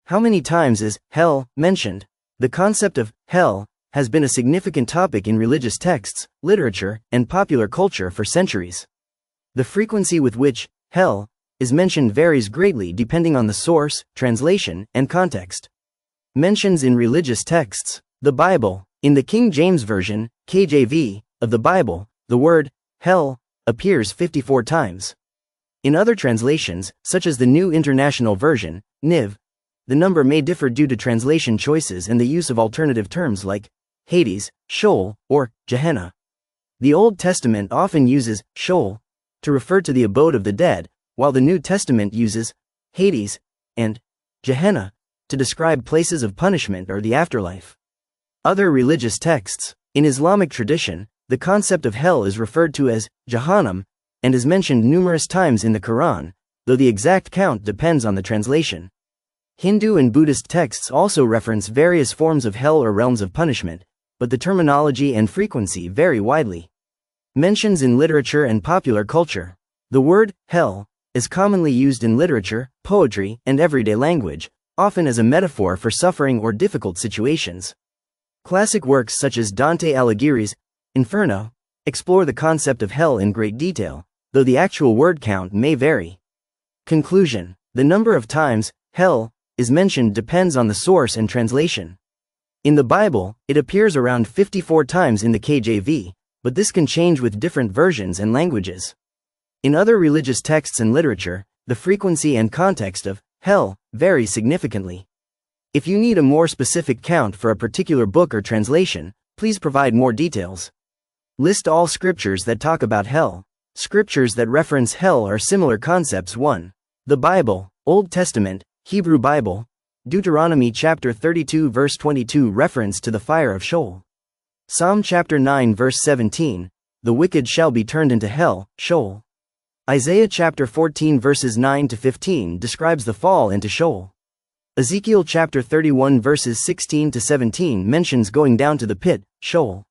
How many times is hell mentioned? The concept of hell has been a significant topic in religious texts, literature, and popular culture for centuries. The frequency with which hell is mentioned varies greatly depending on the source, translation, and context. Mentions in religious texts. The Bible. In the King James Version, KJV, of the Bible, the word hell appears 54 times. In other translations, such as the New International Version, NIV, the number may differ due to translation choices and the use of alternative terms like Hades, Sheol, or Gehenna. The Old Testament often uses Sheol to refer to the abode of the dead, while the New Testament uses Hades and Gehenna to describe places of punishment or the afterlife. Other religious texts. In Islamic tradition, the concept of hell is referred to as Jahannam and is mentioned numerous times in the Quran, though the exact count depends on the translation. Hindu and Buddhist texts also reference various forms of hell or realms of punishment, but the terminology and frequency vary widely. Mentions in literature and popular culture. The word hell is commonly used in literature, poetry, and everyday language, often as a metaphor for suffering or difficult situations. Classic works such as Dante Alighieri's Inferno explore the concept of hell in great detail, though the actual word count may vary. Conclusion. The number of times hell is mentioned depends on the source and translation. In the Bible, it appears around 54 times in the KJV, but this can change with different versions and languages. In other religious texts and literature, the frequency and context of hell vary significantly. If you need a more specific count for a particular book or translation, please provide more details. List all scriptures that talk about hell. Scriptures that reference hell or similar concepts. 1. The Bible, Old Testament, Hebrew Bible, Deuteronomy chapter 32 verse 22 reference to the fire of Sheol. Psalm chapter 9 verse 17, the wicked shall be turned into hell, Sheol. Isaiah chapter 14 verses 9 to 15 describes the fall into Sheol. Ezekiel chapter 31 verses 16 to 17 mentions going down to the pit, Sheol.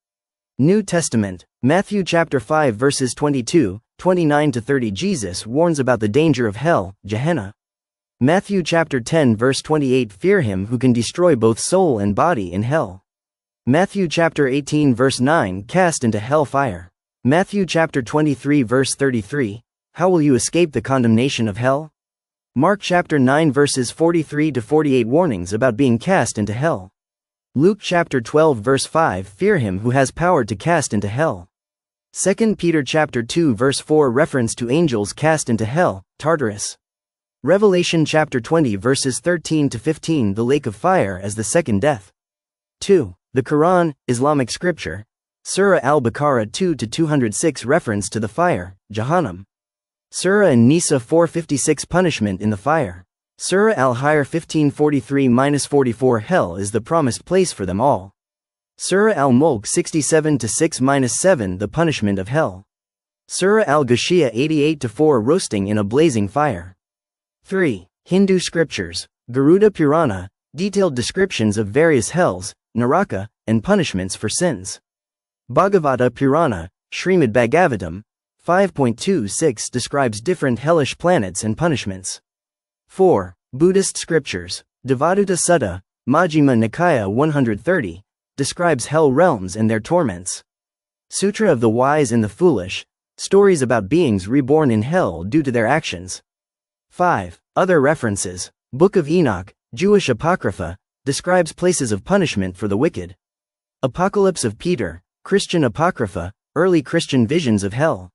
New Testament, Matthew chapter 5 verses 22, 29 to 30 Jesus warns about the danger of hell, Gehenna. Matthew chapter 10 verse 28 fear him who can destroy both soul and body in hell. Matthew chapter 18 verse 9 cast into hell fire. Matthew chapter 23 verse 33, how will you escape the condemnation of hell? Mark chapter 9 verses 43 to 48 warnings about being cast into hell. Luke chapter 12 verse 5 fear him who has power to cast into hell. 2 Peter chapter 2 verse 4 reference to angels cast into hell, Tartarus. Revelation chapter 20 verses 13 to 15 the lake of fire as the second death. 2. The Quran, Islamic scripture, Surah al-Baqarah 2 to 206 reference to the fire, Jahannam. Surah an-Nisa 456 punishment in the fire. Surah al-Hijr 1543-44 hell is the promised place for them all. Surah al-Mulk 67 to 6-7 the punishment of hell. Surah al-Ghashiyah 88 to 4 roasting in a blazing fire. 3. Hindu scriptures, Garuda Purana, detailed descriptions of various hells, Naraka, and punishments for sins. Bhagavata Purana, Srimad Bhagavatam, 5.26 describes different hellish planets and punishments. 4. Buddhist scriptures, Devadatta Sutta, Majjhima Nikaya 130, describes hell realms and their torments. Sutra of the Wise and the Foolish, stories about beings reborn in hell due to their actions. 5. Other references, Book of Enoch, Jewish Apocrypha, describes places of punishment for the wicked. Apocalypse of Peter, Christian Apocrypha, early Christian visions of hell.